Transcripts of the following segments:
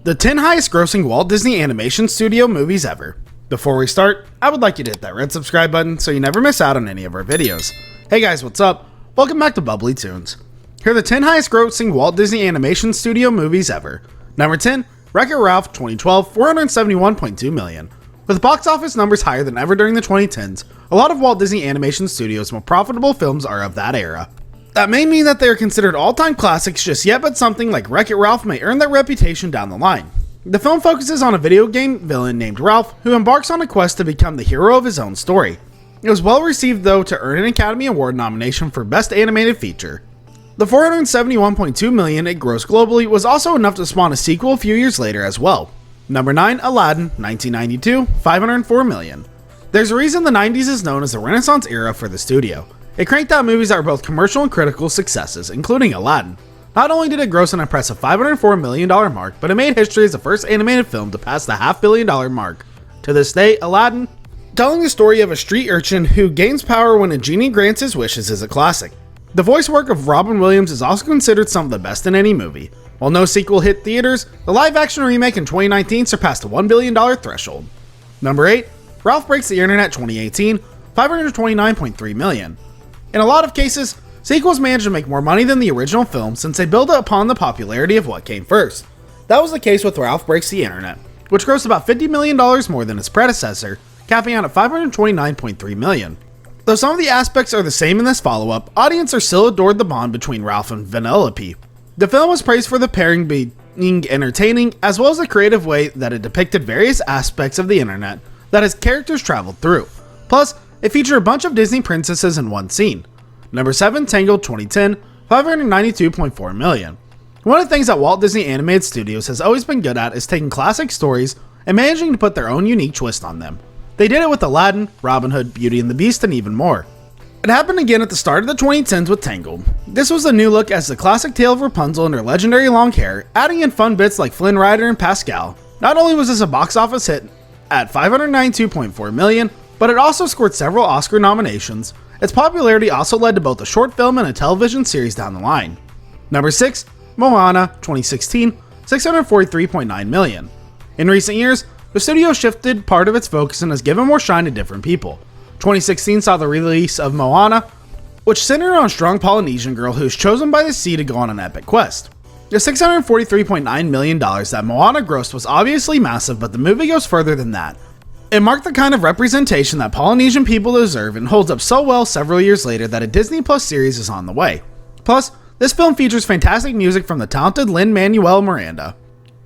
The 10 highest grossing Walt Disney Animation Studio movies ever. Before we start, I would like you to hit that red subscribe button so you never miss out on any of our videos. Hey guys, what's up? Welcome back to Bubbly Toons. Here are the 10 highest grossing Walt Disney Animation Studio movies ever. Number 10, Wreck-It Ralph 2012, $471.2 million. With box office numbers higher than ever during the 2010s, a lot of Walt Disney Animation Studios' more profitable films are of that era. That may mean that they are considered all-time classics just yet, but something like Wreck-It Ralph may earn that reputation down the line. The film focuses on a video game villain named Ralph, who embarks on a quest to become the hero of his own story. It was well received though to earn an Academy Award nomination for Best Animated Feature. The $471.2 million it grossed globally was also enough to spawn a sequel a few years later as well. Number 9, Aladdin, 1992, $504 million. There's a reason the 90s is known as the Renaissance era for the studio. It cranked out movies that were both commercial and critical successes, including Aladdin. Not only did it gross an impressive $504 million mark, but it made history as the first animated film to pass the $500 million mark. To this day, Aladdin, telling the story of a street urchin who gains power when a genie grants his wishes, is a classic. The voice work of Robin Williams is also considered some of the best in any movie. While no sequel hit theaters, the live-action remake in 2019 surpassed the $1 billion threshold. Number 8, Ralph Breaks the Internet 2018, $529.3 million. In a lot of cases, sequels manage to make more money than the original film since they build upon the popularity of what came first. That was the case with Ralph Breaks the Internet, which grossed about $50 million more than its predecessor, capping out at $529.3 million. Though some of the aspects are the same in this follow-up, audiences still adored the bond between Ralph and Vanellope. The film was praised for the pairing being entertaining, as well as the creative way that it depicted various aspects of the internet that its characters traveled through. Plus, it featured a bunch of Disney princesses in one scene. Number 7, Tangled 2010, $592.4 million. One of the things that Walt Disney Animated Studios has always been good at is taking classic stories and managing to put their own unique twist on them. They did it with Aladdin, Robin Hood, Beauty and the Beast, and even more. It happened again at the start of the 2010s with Tangled. This was a new look as the classic tale of Rapunzel and her legendary long hair, adding in fun bits like Flynn Rider and Pascal. Not only was this a box office hit at $592.4 million, but it also scored several Oscar nominations. Its popularity also led to both a short film and a television series down the line. Number 6, Moana 2016, $643.9 million. In recent years, the studio shifted part of its focus and has given more shine to different people. 2016 saw the release of Moana, which centered on a strong Polynesian girl who is chosen by the sea to go on an epic quest. The $643.9 million that Moana grossed was obviously massive, but the movie goes further than that. It marked the kind of representation that Polynesian people deserve and holds up so well several years later that a Disney Plus series is on the way. Plus, this film features fantastic music from the talented Lin-Manuel Miranda.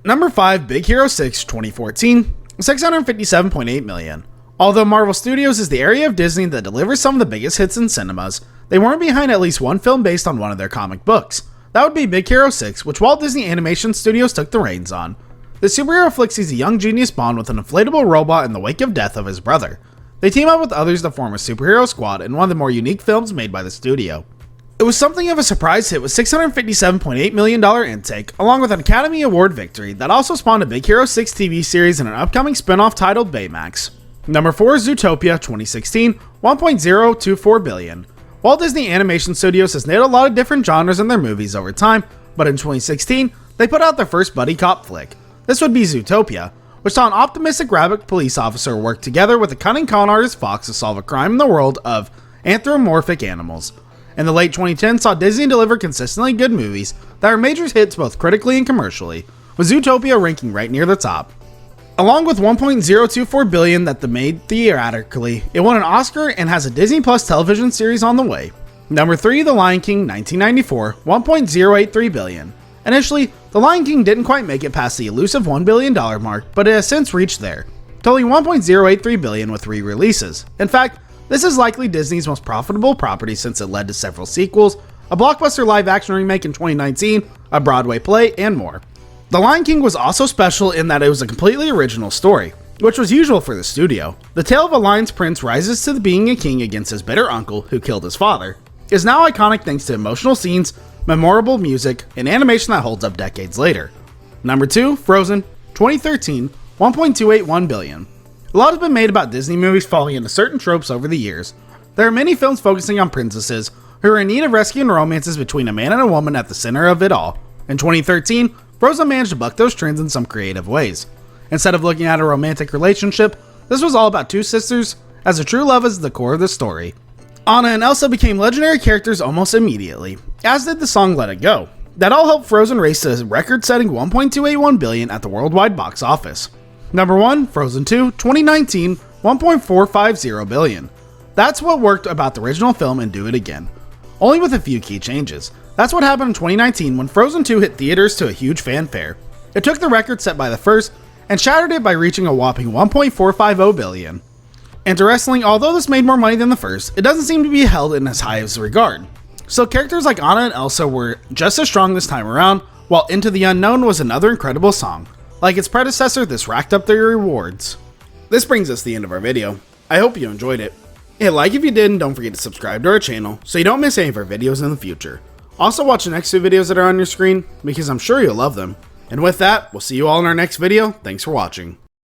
Number 5, Big Hero 6 2014, $657.8 million. Although Marvel Studios is the area of Disney that delivers some of the biggest hits in cinemas, they weren't behind at least one film based on one of their comic books. That would be Big Hero 6, which Walt Disney Animation Studios took the reins on. The superhero flick sees a young genius bond with an inflatable robot in the wake of death of his brother. They team up with others to form a superhero squad in one of the more unique films made by the studio. It was something of a surprise hit with $657.8 million intake, along with an Academy Award victory that also spawned a Big Hero 6 TV series and an upcoming spin-off titled Baymax. Number 4 is Zootopia 2016, $1.024 billion. Walt Disney Animation Studios has nailed a lot of different genres in their movies over time, but in 2016, they put out their first buddy cop flick. This would be Zootopia, which saw an optimistic rabbit police officer work together with a cunning con artist fox to solve a crime in the world of anthropomorphic animals. In the late 2010s saw Disney deliver consistently good movies that are major hits both critically and commercially, with Zootopia ranking right near the top. Along with $1.024 billion that they made theatrically, it won an Oscar and has a Disney Plus television series on the way. Number 3, The Lion King 1994, $1.083 billion. Initially, The Lion King didn't quite make it past the elusive $1 billion mark, but it has since reached there, totaling $1.083 billion with 3 releases. In fact, this is likely Disney's most profitable property since it led to several sequels, a blockbuster live-action remake in 2019, a Broadway play, and more. The Lion King was also special in that it was a completely original story, which was usual for the studio. The tale of a lion's prince rises to being a king against his bitter uncle who killed his father. It is now iconic thanks to emotional scenes, memorable music, and animation that holds up decades later. Number 2, Frozen 2013, $1.281 billion. A lot has been made about Disney movies falling into certain tropes over the years. There are many films focusing on princesses who are in need of rescue and romances between a man and a woman at the center of it all. In 2013, Frozen managed to buck those trends in some creative ways. Instead of looking at a romantic relationship, this was all about two sisters, as a true love is the core of the story. Anna and Elsa became legendary characters almost immediately, as did the song Let It Go. That all helped Frozen race to a record-setting $1.281 billion at the worldwide box office. Number 1, Frozen 2, 2019, $1.450 billion. That's what worked about the original film and do it again, only with a few key changes. That's what happened in 2019 when Frozen 2 hit theaters to a huge fanfare. It took the record set by the first and shattered it by reaching a whopping $1.450 billion. Interestingly, although this made more money than the first, it doesn't seem to be held in as high as regard. So characters like Anna and Elsa were just as strong this time around, while Into the Unknown was another incredible song. Like its predecessor, this racked up their rewards. This brings us to the end of our video. I hope you enjoyed it. Hit like if you did, and don't forget to subscribe to our channel so you don't miss any of our videos in the future. Also watch the next two videos that are on your screen, because I'm sure you'll love them. And with that, we'll see you all in our next video. Thanks for watching.